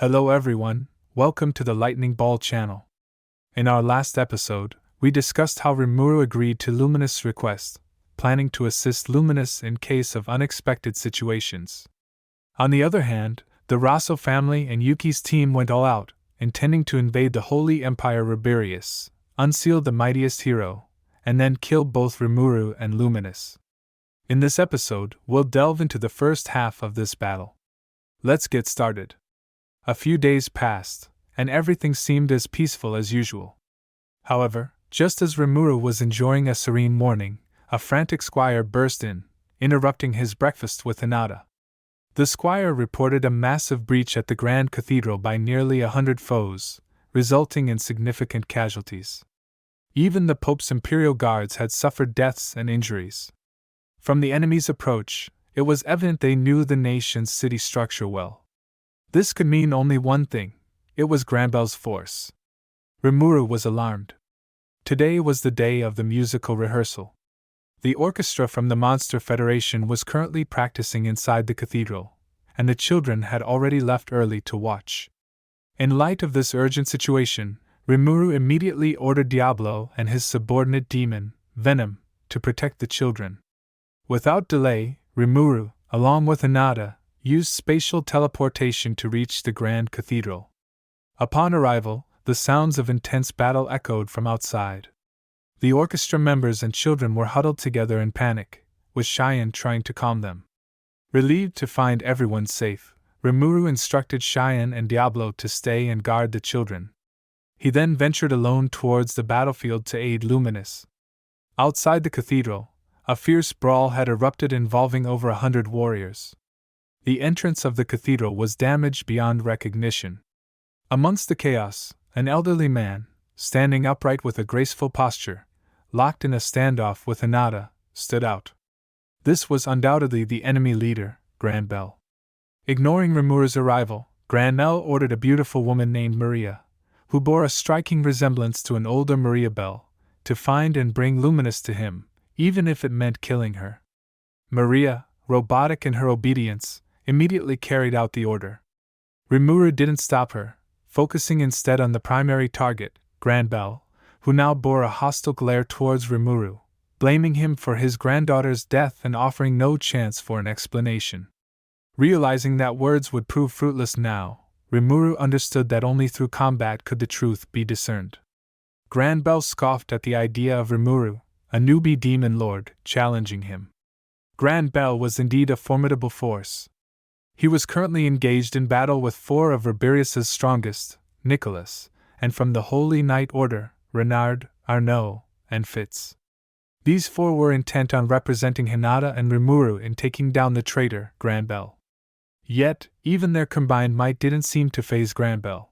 Hello everyone, welcome to the Lightning Ball channel. In our last episode, we discussed how Rimuru agreed to Luminous' request, planning to assist Luminous in case of unexpected situations. On the other hand, the Raso family and Yuuki's team went all out, intending to invade the Holy Empire of Ruberios, unseal the mightiest hero, and then kill both Rimuru and Luminous. In this episode, we'll delve into the first half of this battle. Let's get started. A few days passed, and everything seemed as peaceful as usual. However, just as Rimuru was enjoying a serene morning, a frantic squire burst in, interrupting his breakfast with Hinata. The squire reported a massive breach at the Grand Cathedral by nearly 100 foes, resulting in significant casualties. Even the Pope's imperial guards had suffered deaths and injuries. From the enemy's approach, it was evident they knew the nation's city structure well. This could mean only one thing: it was Granbell's force. Rimuru was alarmed. Today was the day of the musical rehearsal. The orchestra from the Monster Federation was currently practicing inside the cathedral, and the children had already left early to watch. In light of this urgent situation, Rimuru immediately ordered Diablo and his subordinate demon, Venom, to protect the children. Without delay, Rimuru, along with Hinata, used spatial teleportation to reach the Grand Cathedral. Upon arrival, the sounds of intense battle echoed from outside. The orchestra members and children were huddled together in panic, with Cheyenne trying to calm them. Relieved to find everyone safe, Rimuru instructed Cheyenne and Diablo to stay and guard the children. He then ventured alone towards the battlefield to aid Luminous. Outside the cathedral, a fierce brawl had erupted involving over 100 warriors. The entrance of the cathedral was damaged beyond recognition. Amongst the chaos, an elderly man, standing upright with a graceful posture, locked in a standoff with Hinata, stood out. This was undoubtedly the enemy leader, Granbell. Ignoring Rimuru's arrival, Granbell ordered a beautiful woman named Maria, who bore a striking resemblance to an older Maria Bell, to find and bring Luminous to him, even if it meant killing her. Maria, robotic in her obedience, immediately carried out the order. Rimuru didn't stop her, focusing instead on the primary target, Granbell, who now bore a hostile glare towards Rimuru, blaming him for his granddaughter's death and offering no chance for an explanation. Realizing that words would prove fruitless now, Rimuru understood that only through combat could the truth be discerned. Granbell scoffed at the idea of Rimuru, a newbie demon lord, challenging him. Granbell was indeed a formidable force. He was currently engaged in battle with 4 of Ruberios' strongest, Nicholas, and from the Holy Knight Order, Renard, Arnaud, and Fitz. These 4 were intent on representing Hinata and Rimuru in taking down the traitor, Granbell. Yet, even their combined might didn't seem to faze Granbell.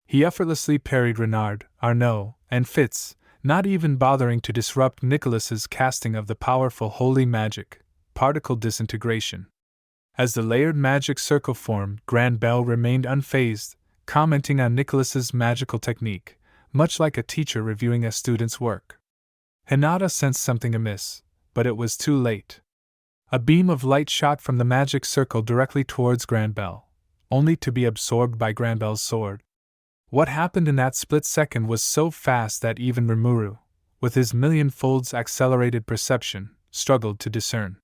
He effortlessly parried Renard, Arnaud, and Fitz, not even bothering to disrupt Nicholas's casting of the powerful holy magic, particle disintegration. As the layered magic circle formed, Granbell remained unfazed, commenting on Nicholas's magical technique, much like a teacher reviewing a student's work. Hinata sensed something amiss, but it was too late. A beam of light shot from the magic circle directly towards Granbell, only to be absorbed by Granbell's sword. What happened in that split second was so fast that even Rimuru, with his million-folds accelerated perception, struggled to discern.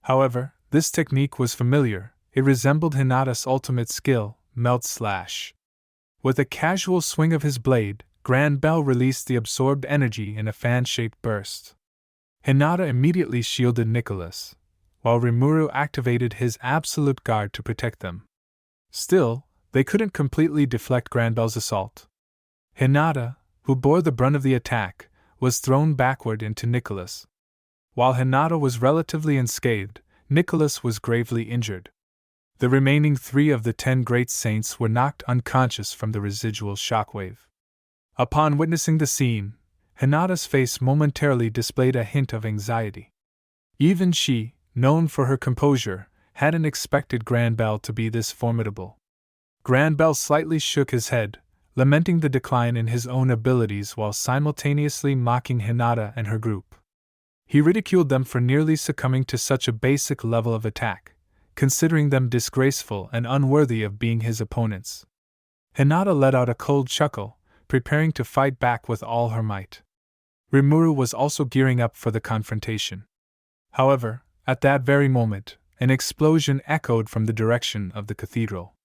However, this technique was familiar. It resembled Hinata's ultimate skill, Melt Slash. With a casual swing of his blade, Granbell released the absorbed energy in a fan-shaped burst. Hinata immediately shielded Nicholas, while Rimuru activated his absolute guard to protect them. Still, they couldn't completely deflect Granbell's assault. Hinata, who bore the brunt of the attack, was thrown backward into Nicholas. While Hinata was relatively unscathed, Nicholas was gravely injured. The remaining 3 of the 10 great saints were knocked unconscious from the residual shockwave. Upon witnessing the scene, Hinata's face momentarily displayed a hint of anxiety. Even she, known for her composure, hadn't expected Granbell to be this formidable. Granbell slightly shook his head, lamenting the decline in his own abilities while simultaneously mocking Hinata and her group. He ridiculed them for nearly succumbing to such a basic level of attack, considering them disgraceful and unworthy of being his opponents. Hinata let out a cold chuckle, preparing to fight back with all her might. Rimuru was also gearing up for the confrontation. However, at that very moment, an explosion echoed from the direction of the cathedral.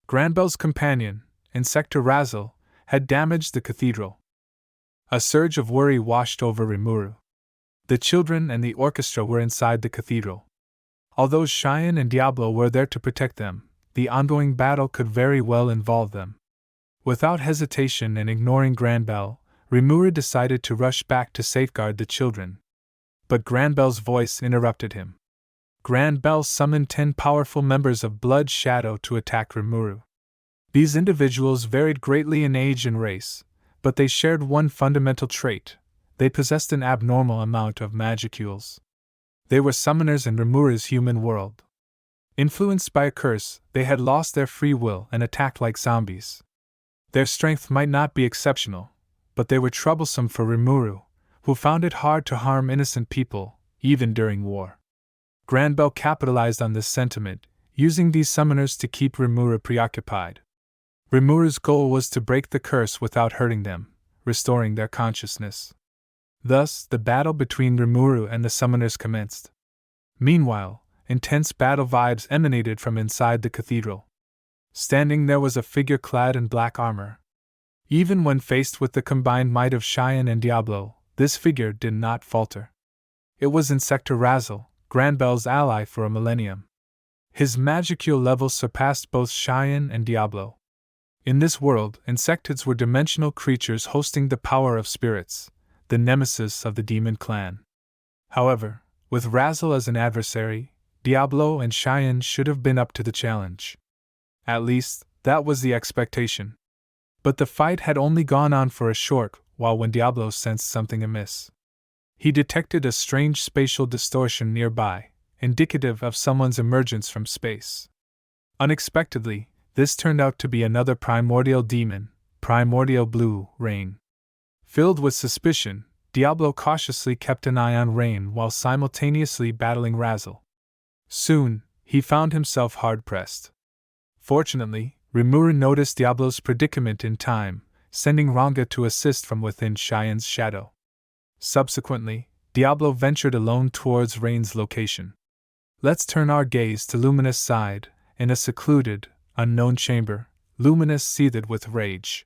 Granbell's companion, Insector Razzle, had damaged the cathedral. A surge of worry washed over Rimuru. The children and the orchestra were inside the cathedral. Although Cheyenne and Diablo were there to protect them, the ongoing battle could very well involve them. Without hesitation and ignoring Granbell, Rimuru decided to rush back to safeguard the children. But Granbell's voice interrupted him. Granbell summoned 10 powerful members of Blood Shadow to attack Rimuru. These individuals varied greatly in age and race, but they shared one fundamental trait: they possessed an abnormal amount of magicules. They were summoners in Rimuru's human world. Influenced by a curse, they had lost their free will and attacked like zombies. Their strength might not be exceptional, but they were troublesome for Rimuru, who found it hard to harm innocent people, even during war. Granbell capitalized on this sentiment, using these summoners to keep Rimuru preoccupied. Rimuru's goal was to break the curse without hurting them, restoring their consciousness. Thus, the battle between Rimuru and the summoners commenced. Meanwhile, intense battle vibes emanated from inside the cathedral. Standing there was a figure clad in black armor. Even when faced with the combined might of Cheyenne and Diablo, this figure did not falter. It was Insector Razzle, Granbell's ally for a millennium. His magicule levels surpassed both Cheyenne and Diablo. In this world, insectoids were dimensional creatures hosting the power of spirits, the nemesis of the demon clan. However, with Razzle as an adversary, Diablo and Cheyenne should have been up to the challenge. At least, that was the expectation. But the fight had only gone on for a short while when Diablo sensed something amiss. He detected a strange spatial distortion nearby, indicative of someone's emergence from space. Unexpectedly, this turned out to be another primordial demon, Primordial Blue Rain. Filled with suspicion, Diablo cautiously kept an eye on Rain while simultaneously battling Razzle. Soon, he found himself hard-pressed. Fortunately, Rimuru noticed Diablo's predicament in time, sending Ranga to assist from within Cheyenne's shadow. Subsequently, Diablo ventured alone towards Rain's location. Let's turn our gaze to Luminous' side. In a secluded, unknown chamber, Luminous seethed with rage.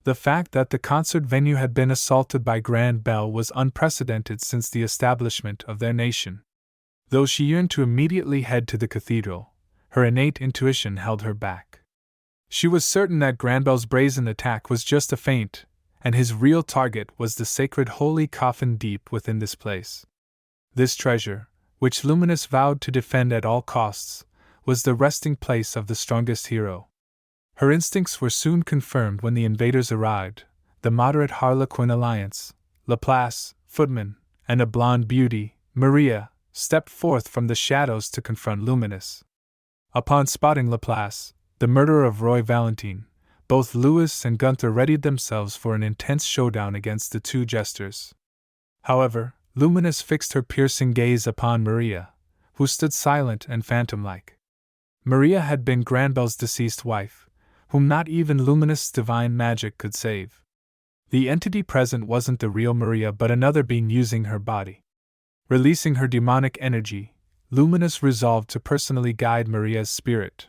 The fact that the concert venue had been assaulted by Granbell was unprecedented since the establishment of their nation. Though she yearned to immediately head to the cathedral, her innate intuition held her back. She was certain that Granbell's brazen attack was just a feint, and his real target was the sacred holy coffin deep within this place. This treasure, which Luminous vowed to defend at all costs, was the resting place of the strongest hero. Her instincts were soon confirmed when the invaders arrived: the moderate Harlequin alliance, Laplace, Footman, and a blonde beauty, Maria, stepped forth from the shadows to confront Luminous. Upon spotting Laplace, the murderer of Roy Valentine, both Louis and Gunther readied themselves for an intense showdown against the two jesters. However, Luminous fixed her piercing gaze upon Maria, who stood silent and phantom-like. Maria had been Granbell's deceased wife, whom not even Luminous' divine magic could save. The entity present wasn't the real Maria but another being using her body. Releasing her demonic energy, Luminous resolved to personally guide Maria's spirit.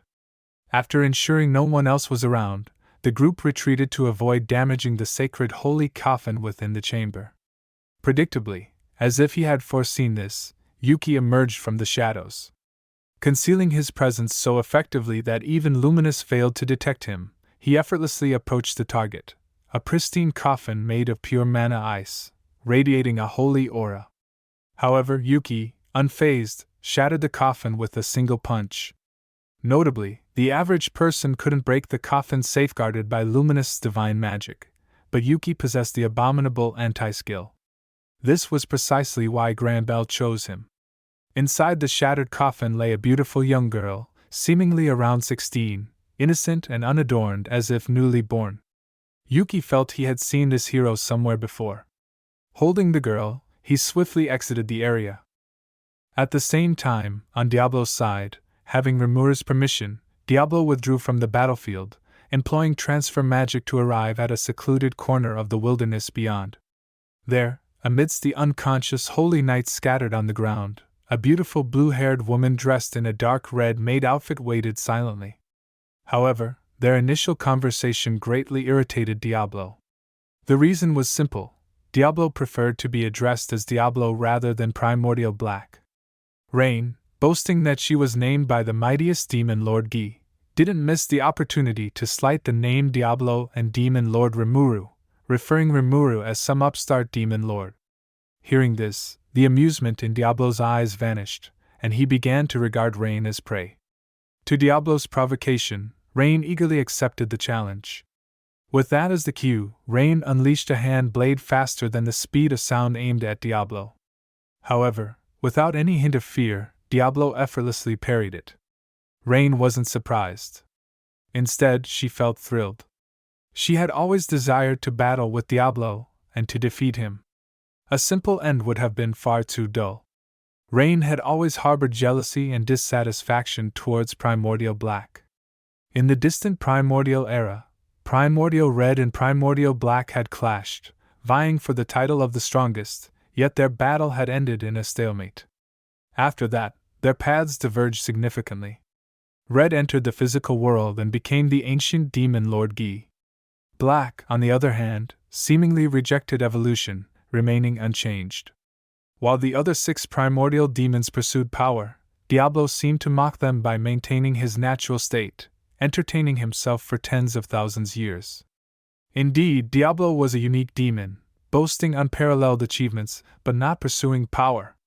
After ensuring no one else was around, the group retreated to avoid damaging the sacred holy coffin within the chamber. Predictably, as if he had foreseen this, Yuuki emerged from the shadows. Concealing his presence so effectively that even Luminous failed to detect him, he effortlessly approached the target, a pristine coffin made of pure mana ice, radiating a holy aura. However, Yuuki, unfazed, shattered the coffin with a single punch. Notably, the average person couldn't break the coffin safeguarded by Luminous' divine magic, but Yuuki possessed the abominable anti-skill. This was precisely why Granbell chose him. Inside the shattered coffin lay a beautiful young girl, seemingly around 16, innocent and unadorned as if newly born. Yuuki felt he had seen this hero somewhere before. Holding the girl, he swiftly exited the area. At the same time, on Diablo's side, having Rimuru's permission, Diablo withdrew from the battlefield, employing transfer magic to arrive at a secluded corner of the wilderness beyond. There, amidst the unconscious holy knights scattered on the ground, a beautiful blue-haired woman dressed in a dark red-maid outfit waited silently. However, their initial conversation greatly irritated Diablo. The reason was simple: Diablo preferred to be addressed as Diablo rather than Primordial Black. Rain, boasting that she was named by the mightiest demon Lord Gi, didn't miss the opportunity to slight the name Diablo and Demon Lord Rimuru, referring Rimuru as some upstart demon lord. Hearing this, the amusement in Diablo's eyes vanished, and he began to regard Rain as prey. To Diablo's provocation, Rain eagerly accepted the challenge. With that as the cue, Rain unleashed a hand blade faster than the speed of sound aimed at Diablo. However, without any hint of fear, Diablo effortlessly parried it. Rain wasn't surprised. Instead, she felt thrilled. She had always desired to battle with Diablo, and to defeat him. A simple end would have been far too dull. Rain had always harbored jealousy and dissatisfaction towards Primordial Black. In the distant Primordial era, Primordial Red and Primordial Black had clashed, vying for the title of the strongest, yet their battle had ended in a stalemate. After that, their paths diverged significantly. Red entered the physical world and became the ancient demon Lord Gi. Black, on the other hand, seemingly rejected evolution, remaining unchanged. While the other 6 primordial demons pursued power, Diablo seemed to mock them by maintaining his natural state, entertaining himself for tens of thousands years. Indeed, Diablo was a unique demon, boasting unparalleled achievements, but not pursuing power.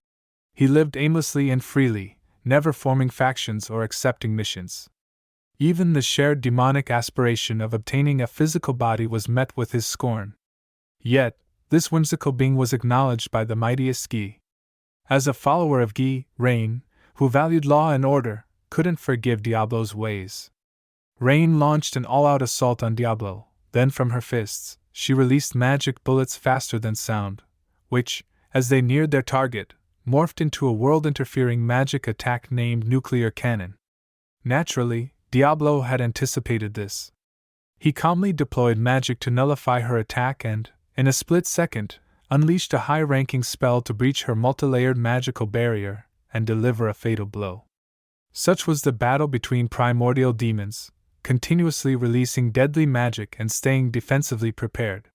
He lived aimlessly and freely, never forming factions or accepting missions. Even the shared demonic aspiration of obtaining a physical body was met with his scorn. Yet, this whimsical being was acknowledged by the mightiest Gi. As a follower of Gi, Rain, who valued law and order, couldn't forgive Diablo's ways. Rain launched an all-out assault on Diablo, then from her fists, she released magic bullets faster than sound, which, as they neared their target, morphed into a world-interfering magic attack named Nuclear Cannon. Naturally, Diablo had anticipated this. He calmly deployed magic to nullify her attack and, in a split second, unleashed a high-ranking spell to breach her multilayered magical barrier and deliver a fatal blow. Such was the battle between primordial demons, continuously releasing deadly magic and staying defensively prepared.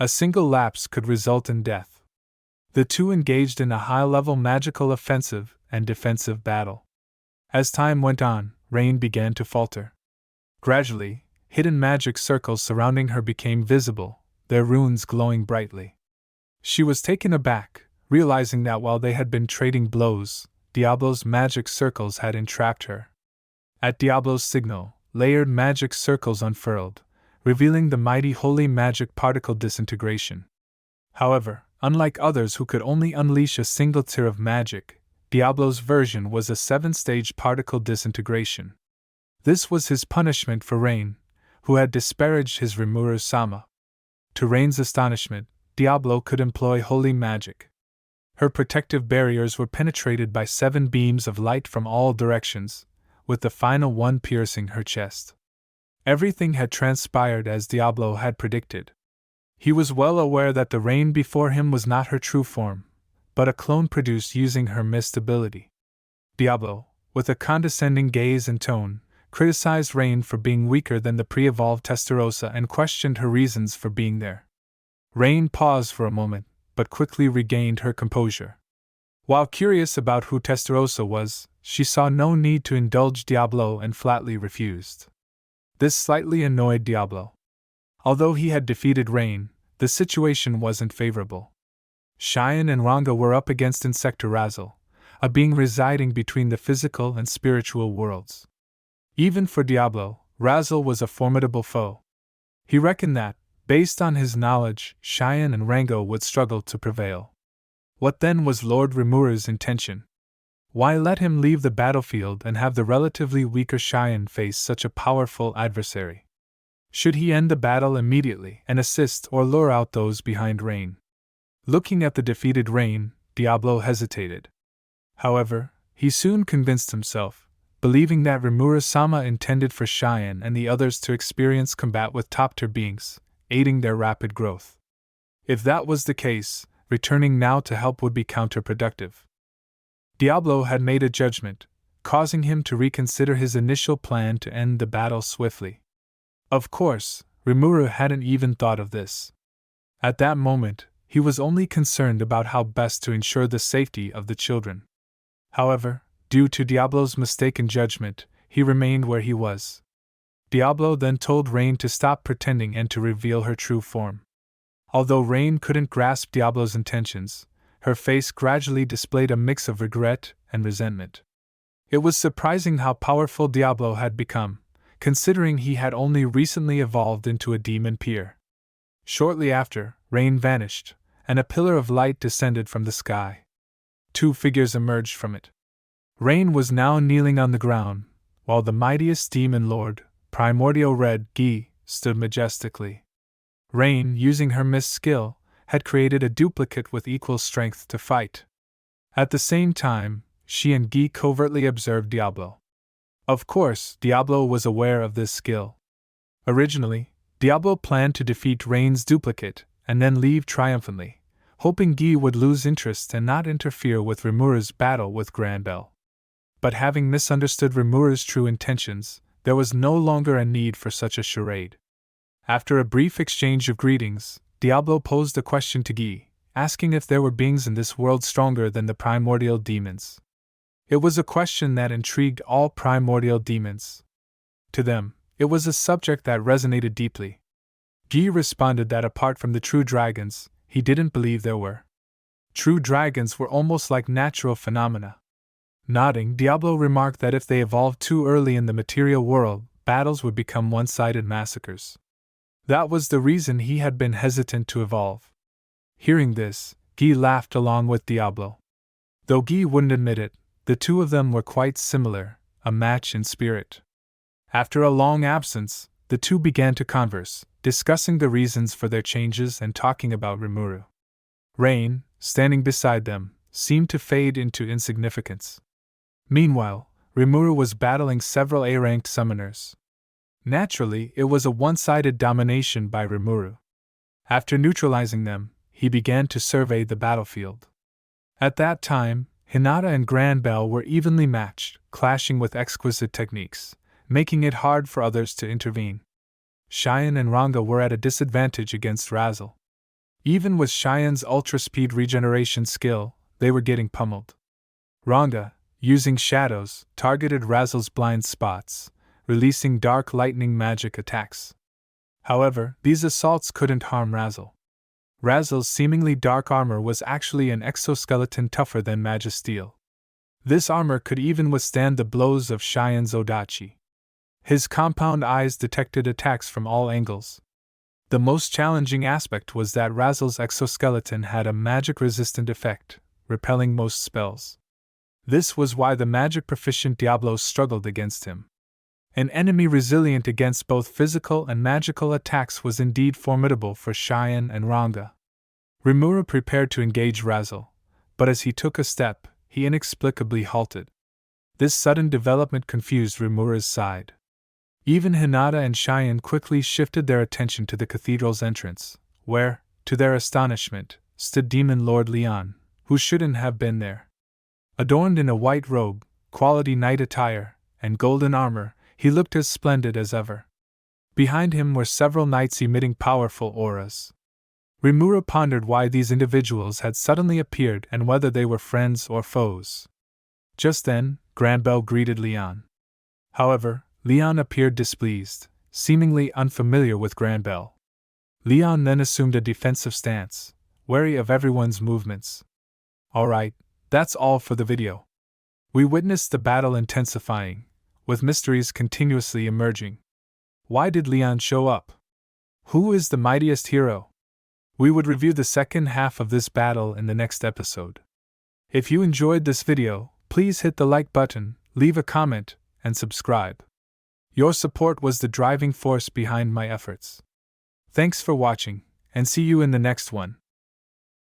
A single lapse could result in death. The two engaged in a high-level magical offensive and defensive battle. As time went on, Rain began to falter. Gradually, hidden magic circles surrounding her became visible, their runes glowing brightly. She was taken aback, realizing that while they had been trading blows, Diablo's magic circles had entrapped her. At Diablo's signal, layered magic circles unfurled, revealing the mighty holy magic particle disintegration. However, unlike others who could only unleash a single tier of magic, Diablo's version was a 7-stage particle disintegration. This was his punishment for Rain, who had disparaged his Rimuru-sama. To Rain's astonishment, Diablo could employ holy magic. Her protective barriers were penetrated by 7 beams of light from all directions, with the final one piercing her chest. Everything had transpired as Diablo had predicted. He was well aware that the Rain before him was not her true form, but a clone produced using her mist ability. Diablo, with a condescending gaze and tone, criticized Rain for being weaker than the pre-evolved Testarossa and questioned her reasons for being there. Rain paused for a moment, but quickly regained her composure. While curious about who Testarossa was, she saw no need to indulge Diablo and flatly refused. This slightly annoyed Diablo. Although he had defeated Rain, the situation wasn't favorable. Cheyenne and Ranga were up against Insector Razzle, a being residing between the physical and spiritual worlds. Even for Diablo, Razzle was a formidable foe. He reckoned that, based on his knowledge, Cheyenne and Rango would struggle to prevail. What then was Lord Rimuru's intention? Why let him leave the battlefield and have the relatively weaker Cheyenne face such a powerful adversary? Should he end the battle immediately and assist or lure out those behind Rain? Looking at the defeated Rain, Diablo hesitated. However, he soon convinced himself, believing that Rimuru-sama intended for Cheyenne and the others to experience combat with top-tier beings, aiding their rapid growth. If that was the case, returning now to help would be counterproductive. Diablo had made a judgment, causing him to reconsider his initial plan to end the battle swiftly. Of course, Rimuru hadn't even thought of this. At that moment, he was only concerned about how best to ensure the safety of the children. However, due to Diablo's mistaken judgment, he remained where he was. Diablo then told Rain to stop pretending and to reveal her true form. Although Rain couldn't grasp Diablo's intentions, her face gradually displayed a mix of regret and resentment. It was surprising how powerful Diablo had become, considering he had only recently evolved into a demon peer. Shortly after, Rain vanished, and a pillar of light descended from the sky. Two figures emerged from it. Rain was now kneeling on the ground, while the mightiest demon lord, Primordial Red Gi, stood majestically. Rain, using her mist skill, had created a duplicate with equal strength to fight. At the same time, she and Gi covertly observed Diablo. Of course, Diablo was aware of this skill. Originally, Diablo planned to defeat Rain's duplicate and then leave triumphantly, hoping Gi would lose interest and not interfere with Rimuru's battle with Granbell. But having misunderstood Rimuru's true intentions, there was no longer a need for such a charade. After a brief exchange of greetings, Diablo posed a question to Gi, asking if there were beings in this world stronger than the primordial demons. It was a question that intrigued all primordial demons. To them, it was a subject that resonated deeply. Gi responded that apart from the true dragons, he didn't believe there were. True dragons were almost like natural phenomena. Nodding, Diablo remarked that if they evolved too early in the material world, battles would become one-sided massacres. That was the reason he had been hesitant to evolve. Hearing this, Gi laughed along with Diablo. Though Gi wouldn't admit it, the two of them were quite similar, a match in spirit. After a long absence, the two began to converse, discussing the reasons for their changes and talking about Rimuru. Rain, standing beside them, seemed to fade into insignificance. Meanwhile, Rimuru was battling several A-ranked summoners. Naturally, it was a one-sided domination by Rimuru. After neutralizing them, he began to survey the battlefield. At that time, Hinata and Granbell were evenly matched, clashing with exquisite techniques, making it hard for others to intervene. Cheyenne and Ranga were at a disadvantage against Razzle. Even with Cheyenne's ultra-speed regeneration skill, they were getting pummeled. Ranga, using shadows, targeted Razzle's blind spots, releasing dark lightning magic attacks. However, these assaults couldn't harm Razzle. Razzle's seemingly dark armor was actually an exoskeleton tougher than Magisteel. This armor could even withstand the blows of Cheyenne's Odachi. His compound eyes detected attacks from all angles. The most challenging aspect was that Razzle's exoskeleton had a magic-resistant effect, repelling most spells. This was why the magic-proficient Diablo struggled against him. An enemy resilient against both physical and magical attacks was indeed formidable for Cheyenne and Ranga. Rimuru prepared to engage Razzle, but as he took a step, he inexplicably halted. This sudden development confused Rimuru's side. Even Hinata and Cheyenne quickly shifted their attention to the cathedral's entrance, where, to their astonishment, stood Demon Lord Leon, who shouldn't have been there. Adorned in a white robe, quality knight attire, and golden armor, he looked as splendid as ever. Behind him were several knights emitting powerful auras. Rimuru pondered why these individuals had suddenly appeared and whether they were friends or foes. Just then, Granbell greeted Leon. However, Leon appeared displeased, seemingly unfamiliar with Granbell. Leon then assumed a defensive stance, wary of everyone's movements. Alright, that's all for the video. We witnessed the battle intensifying, with mysteries continuously emerging. Why did Leon show up? Who is the mightiest hero? We would review the second half of this battle in the next episode. If you enjoyed this video, please hit the like button, leave a comment, and subscribe. Your support was the driving force behind my efforts. Thanks for watching, and see you in the next one.